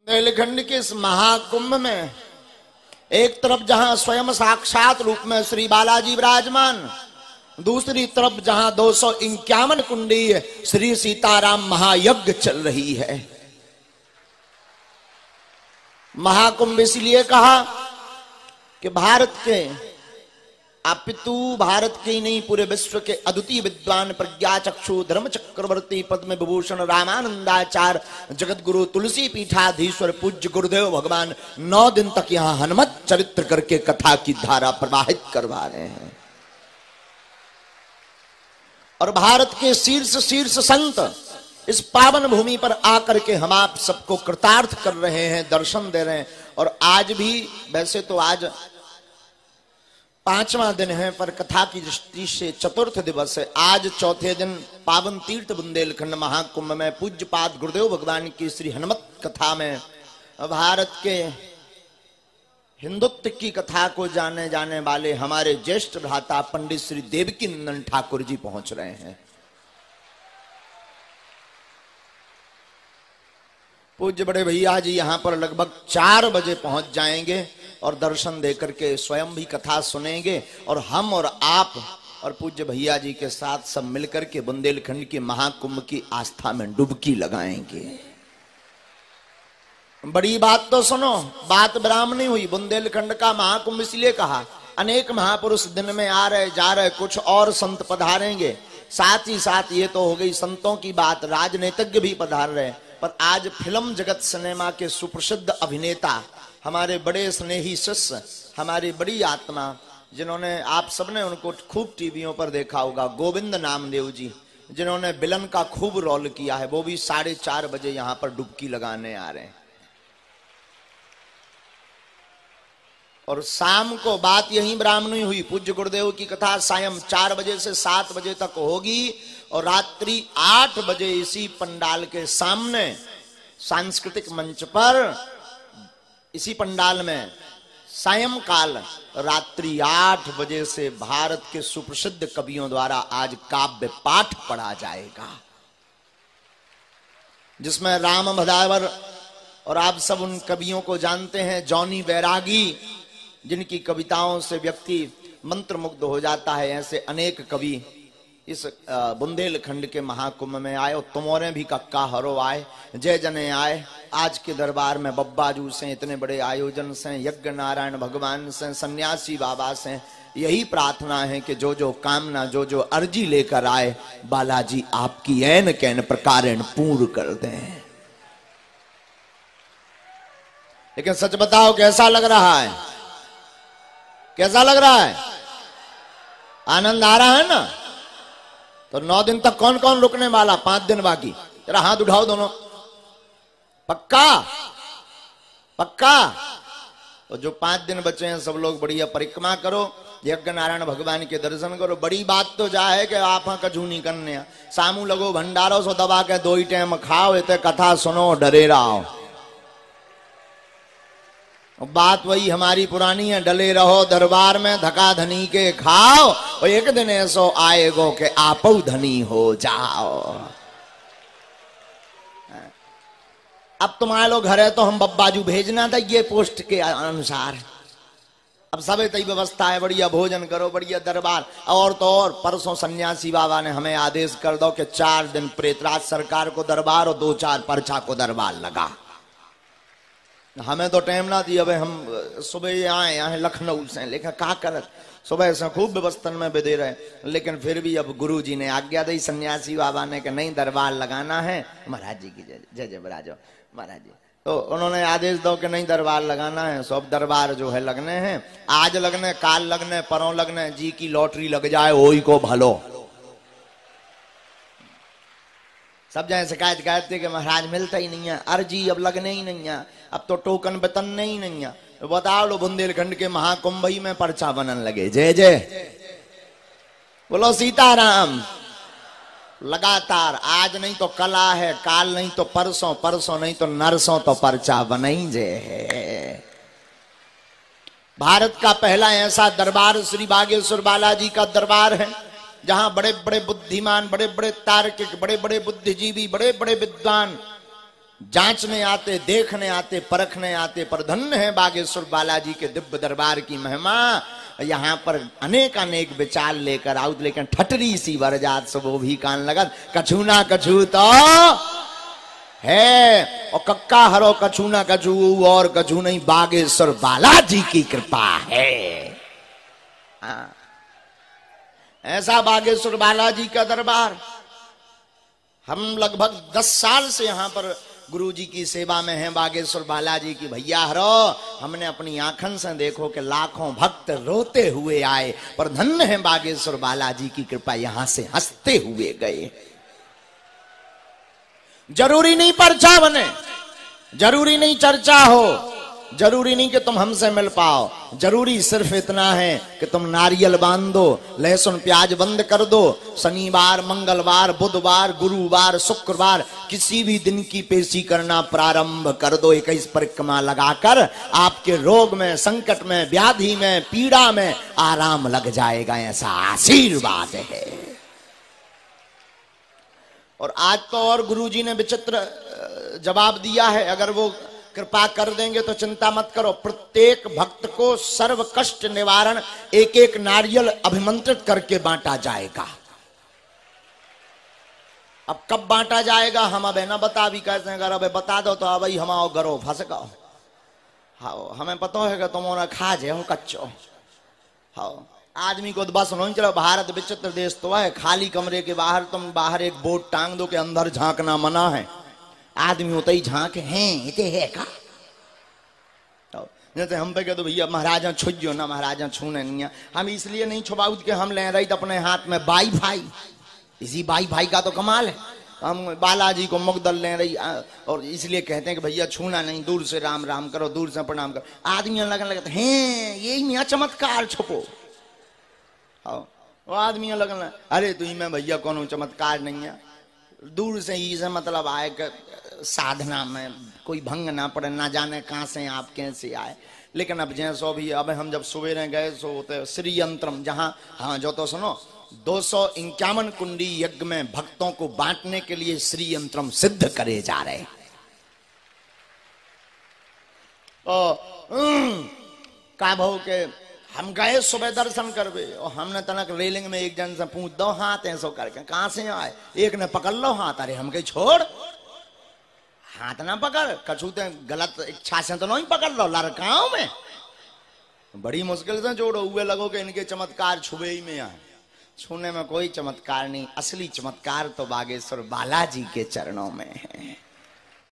बुंदेलखंड के इस महाकुंभ में एक तरफ जहां स्वयं साक्षात रूप में श्री बालाजी विराजमान, दूसरी तरफ जहां 251 कुंडी श्री सीताराम महायज्ञ चल रही है। महाकुंभ इसलिए कहा कि भारत के अपितु भारत के ही नहीं पूरे विश्व के अद्वितीय विद्वान प्रज्ञा चक्षु धर्म चक्रवर्ती पद्म विभूषण रामानंदाचार्य जगत गुरु तुलसी पीठाधीश्वर पूज्य गुरुदेव भगवान 9 दिन तक यहाँ हनुमत चरित्र करके कथा की धारा प्रवाहित करवा रहे हैं। और भारत के शीर्ष संत इस पावन भूमि पर आकर के हम आप सबको कृतार्थ कर रहे हैं, दर्शन दे रहे हैं। और आज भी, वैसे तो आज 5वां दिन है, पर कथा की दृष्टि से चतुर्थ दिवस है। आज चौथे दिन पावन तीर्थ बुंदेलखंड महाकुंभ में पूज्यपाद गुरुदेव भगवान की श्री हनुमत कथा में भारत के हिंदुत्व की कथा को जाने वाले हमारे ज्येष्ठ भ्राता पंडित श्री देवकी नंदन ठाकुर जी पहुंच रहे हैं। पूज्य बड़े भैया जी यहाँ पर लगभग 4 बजे पहुंच जाएंगे और दर्शन देकर के स्वयं भी कथा सुनेंगे। और हम और आप और पूज्य भैया जी के साथ सब मिलकर के बुंदेलखंड के महाकुंभ की आस्था में डुबकी लगाएंगे। बड़ी बात तो सुनो, बात ब्राह्मणी हुई। बुंदेलखंड का महाकुंभ इसलिए कहा, अनेक महापुरुष दिन में आ रहे जा रहे, कुछ और संत पधारेंगे। साथ ही साथ ये तो हो गई संतों की बात, राजनीतिज्ञ भी पधार रहे। पर आज फिल्म जगत सिनेमा के सुप्रसिद्ध अभिनेता, हमारे बड़े स्नेही शिष्य, हमारी बड़ी आत्मा, जिन्होंने आप सबने उनको खूब टीवियों पर देखा होगा, गोविंद नामदेव जी, जिन्होंने विलन का खूब रोल किया है, वो भी 4:30 बजे यहां पर डुबकी लगाने आ रहे हैं। और शाम को बात यही ब्राह्मणी हुई, पूज्य गुरुदेव की कथा सायं 4 बजे से 7 बजे तक होगी। और रात्रि 8 बजे इसी पंडाल के सामने सांस्कृतिक मंच पर, इसी पंडाल में सायंकाल रात्रि 8 बजे से भारत के सुप्रसिद्ध कवियों द्वारा आज काव्य पाठ पढ़ा जाएगा, जिसमें राम भदावर, और आप सब उन कवियों को जानते हैं, जॉनी बैरागी, जिनकी कविताओं से व्यक्ति मंत्रमुग्ध हो जाता है। ऐसे अनेक कवि इस बुंदेलखंड के महाकुंभ में आए। और तुमोरे भी कक्का हरो आए, जय जने आए। आज के दरबार में बब्बाजू से, इतने बड़े आयोजन से, यज्ञ नारायण भगवान से, सन्यासी बाबा से यही प्रार्थना है कि जो जो कामना, जो जो अर्जी लेकर आए, बालाजी आपकी ऐन कैन प्रकारेण पूर्ण कर दें। लेकिन सच बताओ, कैसा लग रहा है? कैसा लग रहा है? आनंद आ रहा है ना? तो 9 दिन तक कौन कौन रुकने वाला? 5 दिन बाकी। जरा हाथ उठाओ दोनों। पक्का? पक्का? तो जो 5 दिन बचे हैं सब लोग बढ़िया परिक्रमा करो, यज्ञ नारायण भगवान के दर्शन करो। बड़ी बात तो जा है कि आप कछु नहीं करने, सामू लगो भंडारो सो दबा के 2 ही टाइम खाओ, इतने कथा सुनो, डरे रहो। बात वही हमारी पुरानी है, डले रहो दरबार में, धका धनी के खाओ, और एक दिन ऐसो आएगो कि आपो धनी हो जाओ। अब तुम्हारे लोग घर है तो हम बब्बाजू भेजना था ये पोस्ट के अनुसार। अब सब तई व्यवस्था है, बढ़िया भोजन करो, बढ़िया दरबार। और तो और परसों सन्यासी बाबा ने हमें आदेश कर दो कि 4 दिन प्रेतराज सरकार को दरबार और 2-4 परछा को दरबार लगा। हमें तो टाइम ना दिया, हम सुबह आए यहाँ लखनऊ से, लेकिन क्या करत, सुबह से खूब व्यवस्था में भी दे रहे। लेकिन फिर भी अब गुरु जी ने आज्ञा दी सन्यासी बाबा ने कि नहीं दरबार लगाना है। महाराज जी की जय जय बराजो महाराज जी। तो उन्होंने आदेश दो कि नहीं दरबार लगाना है। सब दरबार जो है लगने हैं, आज लगने, काल लगने, परों लगने, जी की लॉटरी लग जाए वही को भलो। सब जाए शिकायत करते कि महाराज मिलता ही नहीं है, अर्जी अब लगने ही नहीं है, अब तो टोकन वेतन ही नहीं है। तो बताओ लो, बुंदेलखंड के महाकुंभ ही में पर्चा बनन लगे। जय जय बोलो सीताराम। लगातार आज नहीं तो कल है, काल नहीं तो परसों, परसों नहीं तो नरसों तो पर्चा बनई जे है। भारत का पहला ऐसा दरबार श्री बागेश्वर बालाजी का दरबार है, जहां बड़े बड़े बुद्धिमान, बड़े बड़े तार्किक, बड़े बड़े बुद्धिजीवी, बड़े बड़े विद्वान जांचने आते, देखने आते, परखने आते, पर धन्य है बागेश्वर बालाजी के दिव्य दरबार की महिमा। यहाँ पर अनेक अनेक विचार लेकर आउत, लेकिन ठटरी सी वरजात सब वो भी कान लगत। कछु ना कछु तो है, और कक्का हरो कछु ना कछु और कछु नहीं, बागेश्वर बालाजी की कृपा है। ऐसा बागेश्वर बालाजी का दरबार। हम लगभग 10 साल से यहाँ पर गुरु जी की सेवा में हैं, बागेश्वर बालाजी की। भैया हरो, हमने अपनी आंखन से देखो कि लाखों भक्त रोते हुए आए, पर धन्य है बागेश्वर बालाजी की कृपा, यहां से हंसते हुए गए। जरूरी नहीं पर्चा बने, जरूरी नहीं चर्चा हो, जरूरी नहीं कि तुम हमसे मिल पाओ, जरूरी सिर्फ इतना है कि तुम नारियल बांध दो, लहसुन प्याज बंद कर दो, शनिवार, मंगलवार, बुधवार, गुरुवार, शुक्रवार किसी भी दिन की पेशी करना प्रारंभ कर दो। 21 परिक्रमा लगाकर आपके रोग में, संकट में, व्याधि में, पीड़ा में आराम लग जाएगा, ऐसा आशीर्वाद है। और आज तो और गुरु जी ने विचित्र जवाब दिया है, अगर वो कृपा कर देंगे तो चिंता मत करो, प्रत्येक भक्त को सर्व कष्ट निवारण एक एक नारियल अभिमंत्रित करके बांटा जाएगा। अब कब बांटा जाएगा हम अब ना बता भी कैसे, अगर अब बता दो तो अब हम आओ गरो फंस गओ। हाँ, हमें पता है कि तुम खा जाओ कच्चो। हाँ, आदमी को तो बस नहीं चलो, भारत विचित्र देश तो है, खाली कमरे के बाहर तुम बाहर एक बोर्ड टांग दो कि अंदर झांकना मना है, आदमी होता ही झांक हैं इते है का। तो जैसे हम पे कह दो भैया महाराजा छुजो ना, महाराजा छूने नहीं है, हम इसलिए नहीं छुपाऊ के हम ले रही अपने हाथ में वाईफाई, इसी वाईफाई का तो कमाल है। हम बालाजी को मुग्दल ले रही और इसलिए कहते हैं कि भैया छूना नहीं, दूर से राम राम करो, दूर से प्रणाम करो। आदमी लगने लगता हैं यही नहीं चमत्कार छुपो। वो आदमी लगना अरे तुम में भैया कौन चमत्कार नहीं है, दूर से ही से मतलब आए कि साधना में कोई भंग ना पड़े, ना जाने कहां से आप कैसे आए। लेकिन अब जैसो भी, अब हम जब सवेरे गए सो होते श्री यंत्रम, जहां हाँ जो तो सुनो 251 कुंडी यज्ञ में भक्तों को बांटने के लिए श्री यंत्रम सिद्ध करे जा रहे। का भाव के हम गए सुबह दर्शन करवे और हमने तनक रेलिंग में एक जन से पूछ दो हाथ ऐसो करके कहां से आए, एक ने पकड़ लो हाथ, अरे हम कहीं छोड़ हाथ ना पकड़, कछूते गलत इच्छा से तो नहीं पकड़ लो, लड़काओं में बड़ी मुश्किल से जोड़ो, हुए लगो कि इनके चमत्कार छुबे ही में आए। छूने में कोई चमत्कार नहीं, असली चमत्कार तो बागेश्वर बालाजी के चरणों में है।